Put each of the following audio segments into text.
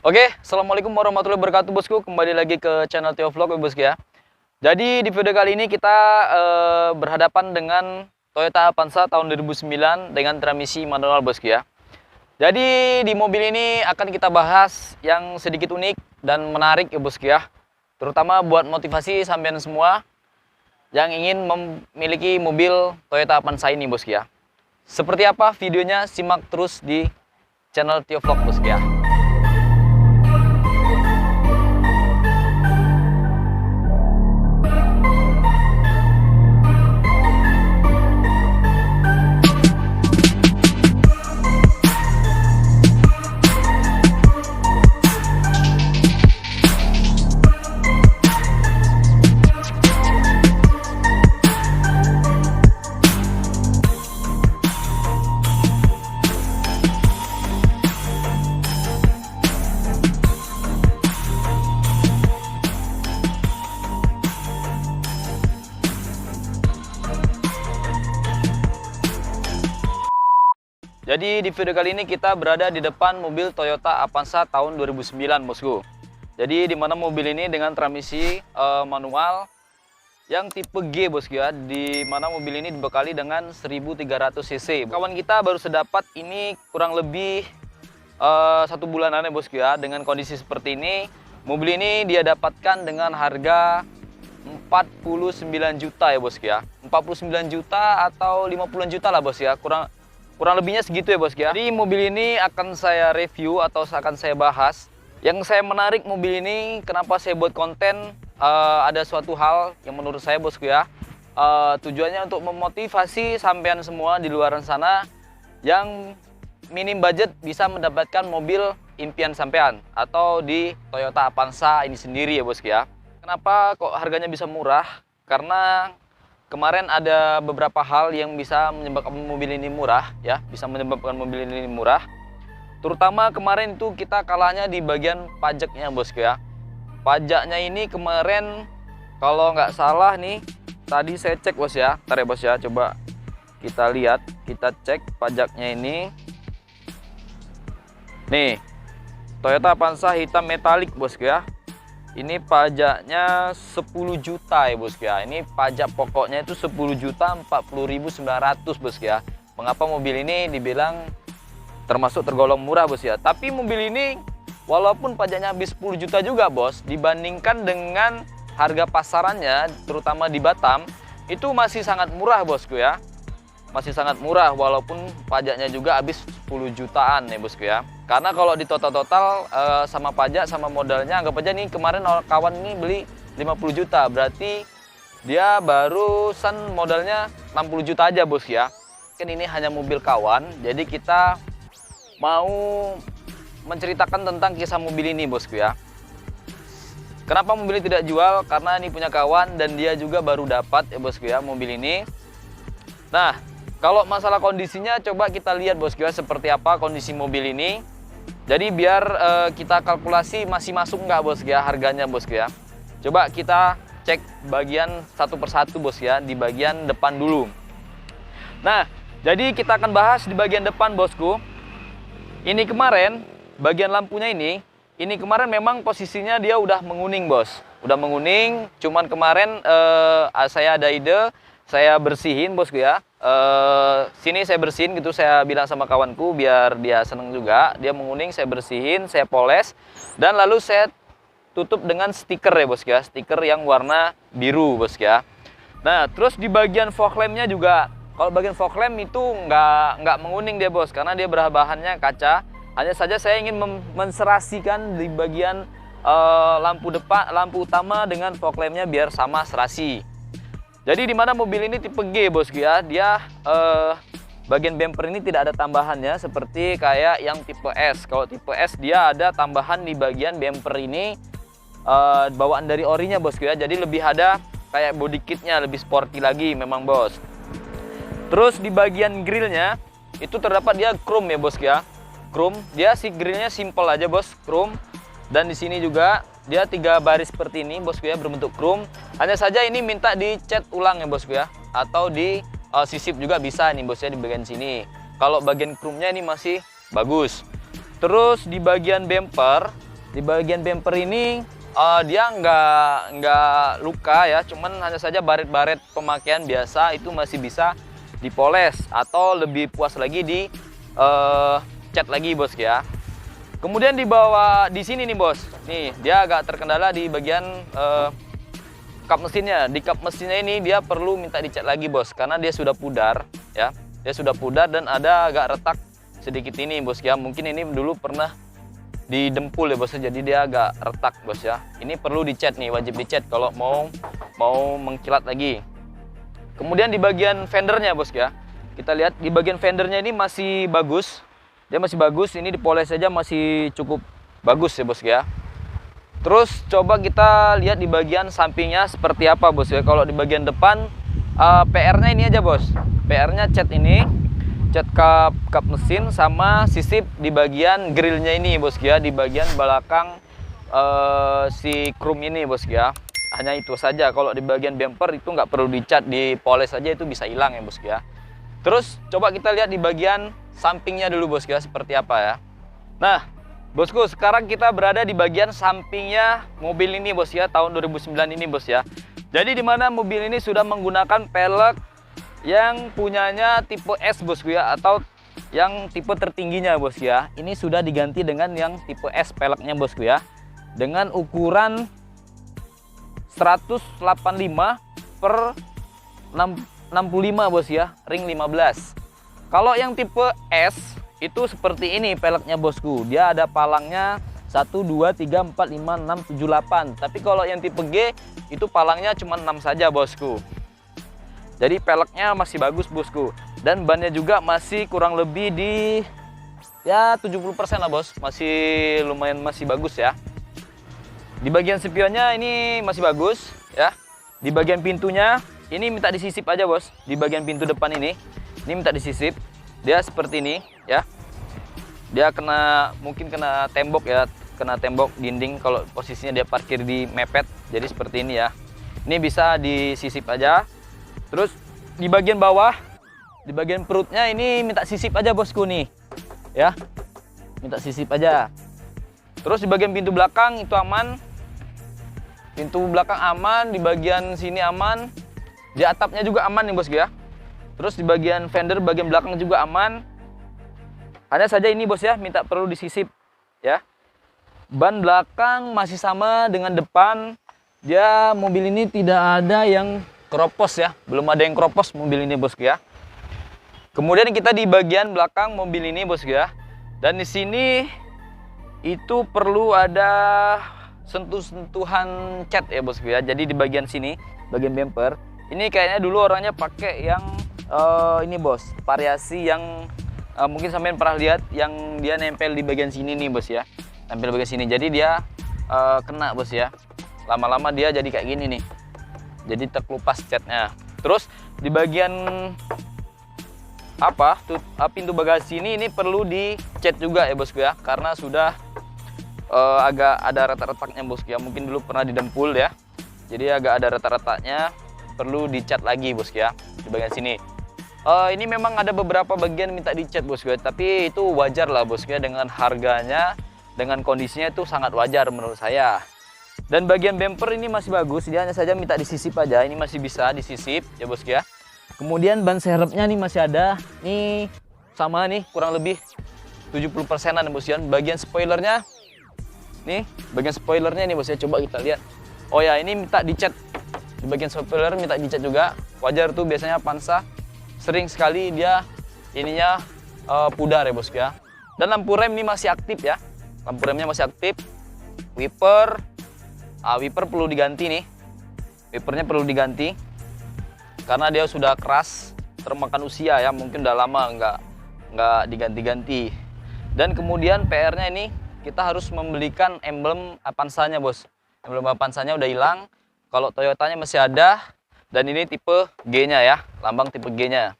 Oke, assalamualaikum warahmatullahi wabarakatuh bosku. Kembali lagi ke channel Tio Vlog ya bosku ya. Jadi di video kali ini kita berhadapan dengan Toyota Avanza tahun 2009 dengan transmisi manual bosku ya. Jadi di mobil ini akan kita bahas yang sedikit unik dan menarik ya bosku ya. Terutama buat motivasi sampean semua yang ingin memiliki mobil Toyota Avanza ini bosku ya. Seperti apa videonya, simak terus di channel Tio Vlog bosku ya. Jadi di video kali ini kita berada di depan mobil Toyota Avanza tahun 2009 bosku. Jadi di mana mobil ini dengan transmisi manual yang tipe G bosku ya. Di mana mobil ini dibekali dengan 1300 cc. Kawan kita baru sedapat ini kurang lebih 1 bulanan ya bosku ya. Dengan kondisi seperti ini, mobil ini dia dapatkan dengan harga 49 juta ya bosku ya. 49 juta atau 50 juta lah bos ya. Kurang lebihnya segitu ya bosku ya. Jadi mobil ini akan saya review atau akan saya bahas. Yang saya menarik mobil ini, kenapa saya buat konten, ada suatu hal yang menurut saya bosku ya, tujuannya untuk memotivasi sampean semua di luar sana yang minim budget bisa mendapatkan mobil impian sampean atau di Toyota Avanza ini sendiri ya bosku ya. Kenapa kok harganya bisa murah? Karena kemarin ada beberapa hal yang bisa menyebabkan mobil ini murah ya, Terutama kemarin itu kita kalahnya di bagian pajaknya bosku ya. Pajaknya ini kemarin kalau nggak salah nih, tadi saya cek bos ya. Ntar ya bos ya, coba kita lihat, kita cek pajaknya ini. Nih, Toyota Avanza hitam metalik bosku ya. Ini pajaknya 10 juta ya bosku ya. Ini pajak pokoknya itu 10.040.900 bosku ya. Mengapa mobil ini dibilang termasuk tergolong murah bos ya. Tapi mobil ini walaupun pajaknya habis 10 juta juga bos, dibandingkan dengan harga pasarannya terutama di Batam, itu masih sangat murah bosku ya. Masih sangat murah walaupun pajaknya juga habis 10 jutaan ya bosku ya. Karena kalau di total sama pajak sama modalnya, anggap aja nih kemarin kawan ini beli 50 juta, berarti dia barusan modalnya 60 juta aja bos ya. Kan ini hanya mobil kawan, jadi kita mau menceritakan tentang kisah mobil ini bosku ya. Kenapa mobil ini tidak jual? Karena ini punya kawan dan dia juga baru dapat ya bosku ya mobil ini. Nah, kalau masalah kondisinya coba kita lihat bosku ya seperti apa kondisi mobil ini. Jadi biar kita kalkulasi masih masuk nggak bosku ya harganya bosku ya. Coba kita cek bagian satu persatu bosku ya, di bagian depan dulu. Nah, jadi kita akan bahas di bagian depan bosku. Ini kemarin bagian lampunya ini kemarin memang posisinya dia udah menguning bos. Udah menguning, cuman kemarin saya ada ide, saya bersihin bosku ya. Sini saya bersihin gitu, saya bilang sama kawanku biar dia seneng juga. Dia menguning, saya bersihin, saya poles, dan lalu saya tutup dengan stiker ya bosku ya, stiker yang warna biru bosku ya. Nah, terus di bagian fog lampnya juga, kalau bagian fog lamp itu nggak menguning dia bos, karena dia bahannya kaca. Hanya saja saya ingin menserasikan di bagian lampu depan, lampu utama dengan fog lampnya biar sama serasi. Jadi di mana mobil ini tipe G bosku ya, dia bagian bumper ini tidak ada tambahannya seperti kayak yang tipe S. Kalau tipe S dia ada tambahan di bagian bumper ini bawaan dari orinya bosku ya. Jadi lebih ada kayak body kitnya, lebih sporty lagi memang bos. Terus di bagian grillnya itu terdapat dia chrome ya bosku ya. Chrome, dia si grillnya simple aja bos, chrome. Dan di sini juga dia 3 baris seperti ini bosku ya, berbentuk chrome. Hanya saja ini minta dicat ulang ya bosku ya, atau di sisip juga bisa nih bosnya di bagian sini. Kalau bagian chrome-nya ini masih bagus. Terus di bagian bumper Di bagian bumper ini dia nggak luka ya, cuman hanya saja baret-baret pemakaian biasa itu masih bisa dipoles atau lebih puas lagi di cat lagi bos ya. Kemudian di bawah di sini nih bos, nih dia agak terkendala di bagian kap mesinnya. Di kap mesinnya ini dia perlu minta dicat lagi bos, karena dia sudah pudar ya. Dia sudah pudar dan ada agak retak sedikit ini bos ya. Mungkin ini dulu pernah didempul ya bos, jadi dia agak retak bos ya. Ini perlu dicat nih, wajib dicat kalau mau mengkilat lagi. Kemudian di bagian fendernya bos ya, kita lihat di bagian fendernya ini masih bagus, dia masih bagus. Ini dipoles saja masih cukup bagus ya bos ya. Terus coba kita lihat di bagian sampingnya seperti apa bos ya. Kalau di bagian depan PR-nya ini aja bos, PR-nya cat ini, cat kap mesin sama sisip di bagian grillnya ini bos ya, di bagian belakang si chrome ini bos ya. Hanya itu saja. Kalau di bagian bumper itu nggak perlu dicat, dipoles saja itu bisa hilang ya bos ya. Terus coba kita lihat di bagian sampingnya dulu bos ya seperti apa ya. Nah bosku, sekarang kita berada di bagian sampingnya mobil ini bos ya, tahun 2009 ini bos ya. Jadi di mana mobil ini sudah menggunakan pelek yang punyanya tipe S bosku ya, atau yang tipe tertingginya bos ya. Ini sudah diganti dengan yang tipe S peleknya bosku ya, dengan ukuran 185 per 65 bos ya, ring 15. Kalau yang tipe S itu seperti ini peleknya bosku, dia ada palangnya 1, 2, 3, 4, 5, 6, 7, 8. Tapi kalau yang tipe G itu palangnya cuma 6 saja bosku. Jadi peleknya masih bagus bosku, dan bannya juga masih kurang lebih di ya 70% lah bos, masih lumayan masih bagus ya. Di bagian spionnya ini masih bagus ya. Di bagian pintunya ini minta disisip aja bos. Di bagian pintu depan ini minta disisip. Dia seperti ini ya. Dia mungkin kena tembok ya, kena tembok dinding kalau posisinya dia parkir di mepet. Jadi seperti ini ya. Ini bisa disisip aja. Terus di bagian bawah, di bagian perutnya ini minta sisip aja bosku nih ya, minta sisip aja. Terus di bagian pintu belakang itu aman, pintu belakang aman, di bagian sini aman, di atapnya juga aman nih bosku ya. Terus di bagian fender bagian belakang juga aman. Hanya saja ini bos ya, minta perlu disisip ya. Ban belakang masih sama dengan depan. Dia mobil ini tidak ada yang keropos ya, belum ada yang keropos mobil ini bosku ya. Kemudian kita di bagian belakang mobil ini bosku ya, dan di sini itu perlu ada sentuhan cat ya bosku ya. Jadi di bagian sini, bagian bumper ini kayaknya dulu orangnya pakai yang ini bos, variasi yang mungkin sampean pernah lihat, yang dia nempel di bagian sini nih bos ya, nempel bagian sini. Jadi dia kena bos ya, lama-lama dia jadi kayak gini nih, jadi terkelupas catnya. Terus di bagian pintu bagasi ini perlu dicat juga ya bosku ya, karena sudah agak ada retak-retaknya bosku ya. Mungkin dulu pernah didempul ya, jadi agak ada retak-retaknya, perlu dicat lagi bosku ya di bagian sini. Ini memang ada beberapa bagian minta dicat bosku ya, tapi itu wajar lah bosku ya, dengan harganya, dengan kondisinya itu sangat wajar menurut saya. Dan bagian bumper ini masih bagus, dia hanya saja minta disisip aja. Ini masih bisa disisip ya bosku ya. Kemudian ban serepnya nih masih ada, nih sama nih kurang lebih 70%an bos ya. Bagian spoilernya nih, bagian spoilernya nih bos ya, coba kita lihat. Oh ya, ini minta dicat, di bagian spoiler minta dicat juga. Wajar tuh, biasanya Avanza sering sekali dia ininya pudar ya bosku ya. Dan lampu rem ini masih aktif ya, lampu remnya masih aktif. Wiper perlu diganti nih, wipernya perlu diganti karena dia sudah keras, termakan usia ya, mungkin udah lama nggak diganti-ganti. Dan kemudian PR-nya ini kita harus membelikan emblem Avanza-nya bos. Emblem Avanza-nya udah hilang, kalau Toyotanya masih ada, dan ini tipe G-nya ya, lambang tipe G-nya.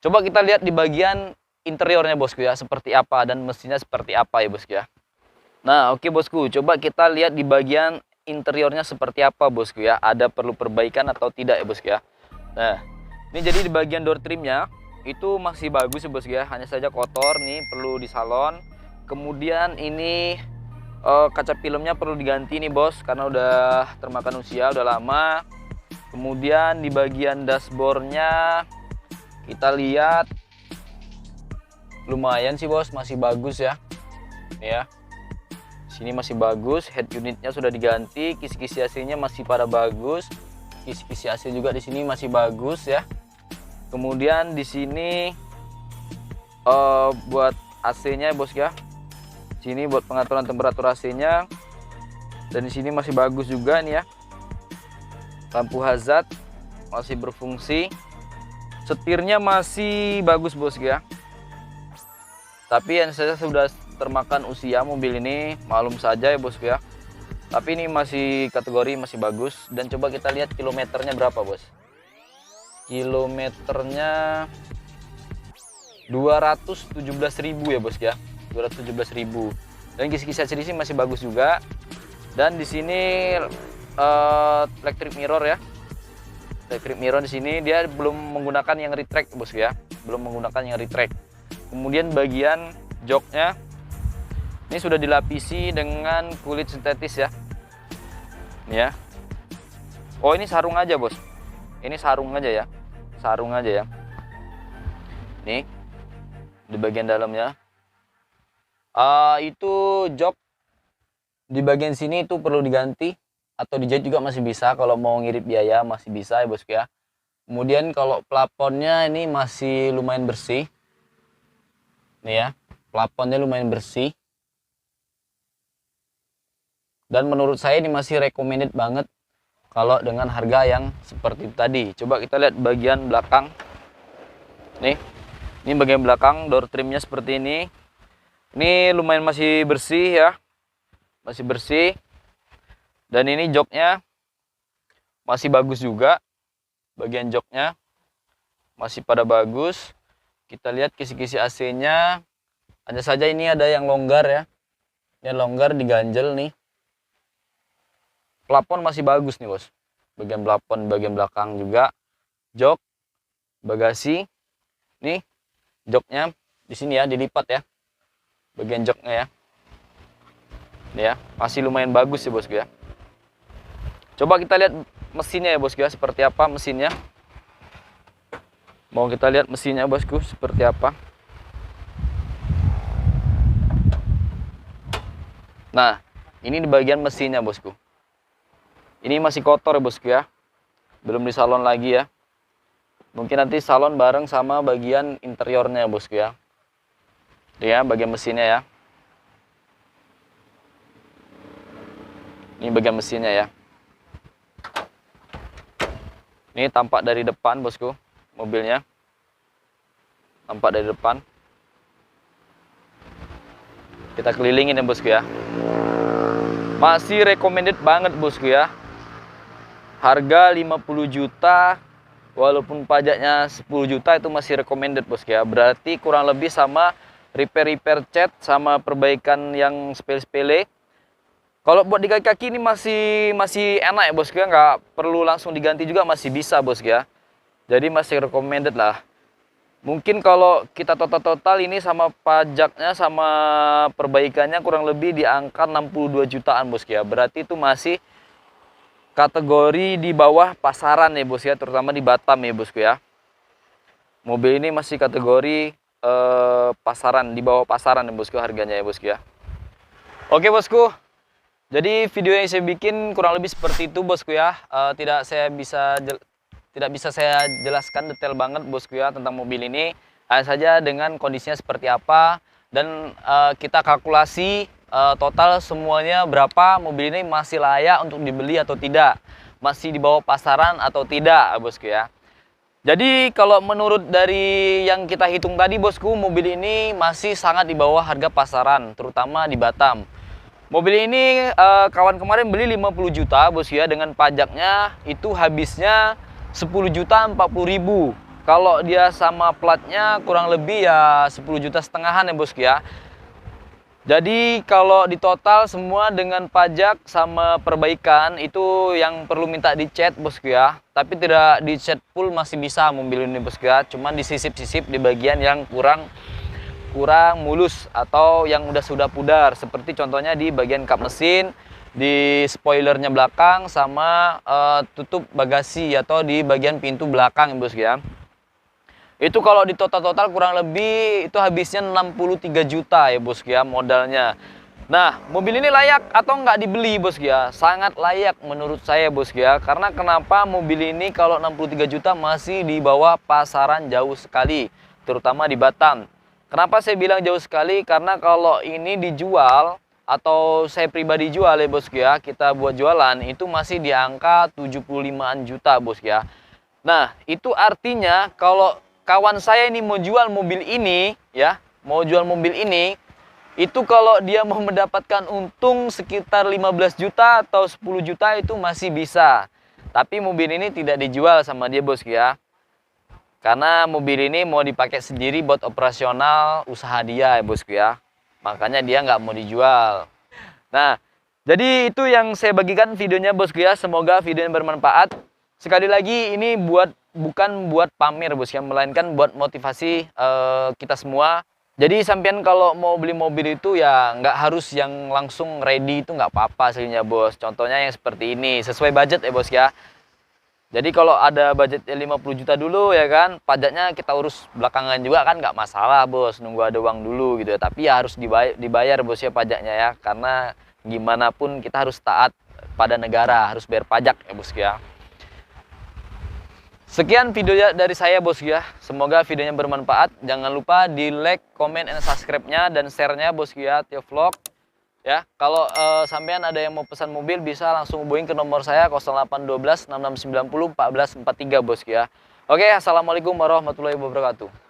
Coba kita lihat di bagian interiornya bosku ya, seperti apa, dan mesinnya seperti apa ya bosku ya. Nah oke bosku, coba kita lihat di bagian interiornya seperti apa bosku ya, ada perlu perbaikan atau tidak ya bosku ya. Nah ini jadi di bagian door trimnya itu masih bagus ya bosku ya, hanya saja kotor nih, perlu disalon. Kemudian ini Kaca filmnya perlu diganti nih bos, karena udah termakan usia, udah lama. Kemudian di bagian dashboardnya kita lihat lumayan sih bos, masih bagus ya. Nih ya, sini masih bagus. Head unitnya sudah diganti, kisi-kisi AC-nya masih pada bagus. Kisi-kisi AC juga di sini masih bagus ya. Kemudian di sini buat AC-nya bos ya. Sini buat pengaturan temperatur AC-nya, dan di sini masih bagus juga nih ya. Lampu hazard masih berfungsi, setirnya masih bagus bos ya. Tapi yang saya sudah termakan usia mobil ini, maklum saja ya bos ya. Tapi ini masih kategori masih bagus. Dan coba kita lihat kilometernya berapa bos. Kilometernya 217.000 ya bos ya. 217.000. Dan kisi-kisi AC di sini masih bagus juga. Dan di sini electric mirror ya. Electric mirror di sini dia belum menggunakan yang retract bos ya. Belum menggunakan yang retract. Kemudian bagian joknya ini sudah dilapisi dengan kulit sintetis ya. Ini ya. Oh, ini sarung aja bos. Ini sarung aja ya. Sarung aja ya. Nih di bagian dalamnya. Itu jok di bagian sini itu perlu diganti atau dijahit juga masih bisa. Kalau mau ngirit biaya masih bisa ya bos ya. Kemudian kalau plafonnya ini masih lumayan bersih. Nih ya, plafonnya lumayan bersih. Dan menurut saya ini masih recommended banget kalau dengan harga yang seperti itu tadi. Coba kita lihat bagian belakang. Nih, ini bagian belakang, door trimnya seperti ini. Ini lumayan masih bersih ya, masih bersih. Dan ini joknya masih bagus juga, bagian joknya masih pada bagus. Kita lihat kisi-kisi AC-nya, hanya saja ini ada yang longgar ya, ini longgar diganjel nih. Plafon masih bagus nih bos, bagian plafon bagian belakang juga. Jok, bagasi, nih joknya di sini ya, dilipat ya. Bagian joknya ya. Ini ya, masih lumayan bagus ya bosku ya. Coba kita lihat mesinnya ya bosku ya, seperti apa mesinnya. Mau kita lihat mesinnya bosku seperti apa. Nah, ini di bagian mesinnya bosku. Ini masih kotor ya bosku ya. Belum di salon lagi ya. Mungkin nanti salon bareng sama bagian interiornya ya bosku ya. Ya, bagian mesinnya ya. Ini bagian mesinnya ya. Ini tampak dari depan bosku, mobilnya. Tampak dari depan. Kita kelilingin ya bosku ya. Masih recommended banget bosku ya. Harga 50 juta, walaupun pajaknya 10 juta itu masih recommended bosku ya. Berarti kurang lebih sama repair cat sama perbaikan yang sepele-sepele. Kalau buat di kaki-kaki ini masih enak ya bosku ya, nggak perlu langsung diganti juga masih bisa bosku ya. Jadi masih recommended lah. Mungkin kalau kita total ini sama pajaknya sama perbaikannya kurang lebih di angka 62 jutaan bosku ya. Berarti itu masih kategori di bawah pasaran ya bosku ya, terutama di Batam ya bosku ya. Mobil ini masih kategori pasaran, di bawah pasaran ya bosku harganya ya bosku ya. Oke bosku, jadi video yang saya bikin kurang lebih seperti itu bosku ya. Tidak bisa saya jelaskan detail banget bosku ya tentang mobil ini. Hanya saja dengan kondisinya seperti apa, dan kita kalkulasi total semuanya berapa, mobil ini masih layak untuk dibeli atau tidak, masih di bawah pasaran atau tidak bosku ya. Jadi kalau menurut dari yang kita hitung tadi bosku, mobil ini masih sangat di bawah harga pasaran, terutama di Batam. Mobil ini kawan kemarin beli 50 juta bosku ya, dengan pajaknya itu habisnya 10 juta 40 ribu. Kalau dia sama platnya kurang lebih ya 10 juta setengahan ya bosku ya. Jadi kalau di total semua dengan pajak sama perbaikan itu yang perlu minta dicat bosku ya. Tapi tidak dicat full masih bisa mobil ini bosku ya. Cuman disisip-sisip di bagian yang kurang kurang mulus atau yang sudah pudar, seperti contohnya di bagian kap mesin, di spoilernya belakang, sama tutup bagasi atau di bagian pintu belakang bosku ya. Itu kalau di total kurang lebih itu habisnya 63 juta ya bosku ya modalnya. Nah, mobil ini layak atau nggak dibeli bosku ya? Sangat layak menurut saya bosku ya. Karena kenapa mobil ini kalau 63 juta masih di bawah pasaran jauh sekali, terutama di Batam. Kenapa saya bilang jauh sekali? Karena kalau ini dijual atau saya pribadi jual ya bosku ya, kita buat jualan itu masih di angka 75-an juta bosku ya. Nah, itu artinya kalau kawan saya ini mau jual mobil ini ya, mau jual mobil ini, itu kalau dia mau mendapatkan untung sekitar 15 juta atau 10 juta itu masih bisa. Tapi mobil ini tidak dijual sama dia bosku ya. Karena mobil ini mau dipakai sendiri buat operasional usaha dia ya bosku ya. Makanya dia nggak mau dijual. Nah, jadi itu yang saya bagikan videonya bosku ya. Semoga videonya bermanfaat. Sekali lagi ini bukan buat pamer bosku ya, melainkan buat motivasi kita semua. Jadi sampean kalau mau beli mobil itu ya nggak harus yang langsung ready, itu nggak apa-apa aslinya bos. Contohnya yang seperti ini, sesuai budget ya bos ya. Jadi kalau ada budgetnya 50 juta dulu ya kan, pajaknya kita urus belakangan juga kan nggak masalah bos, nunggu ada uang dulu gitu ya. Tapi ya harus dibayar bos ya pajaknya ya, karena gimana pun kita harus taat pada negara, harus bayar pajak ya bos ya. Sekian video dari saya bos ya. Semoga videonya bermanfaat. Jangan lupa di like, comment, dan subscribe-nya dan share-nya bos ya, Tio Vlog. Ya, kalau sampean ada yang mau pesan mobil bisa langsung hubungin ke nomor saya 0812 6690 1443 bos ya. Oke, assalamualaikum warahmatullahi wabarakatuh.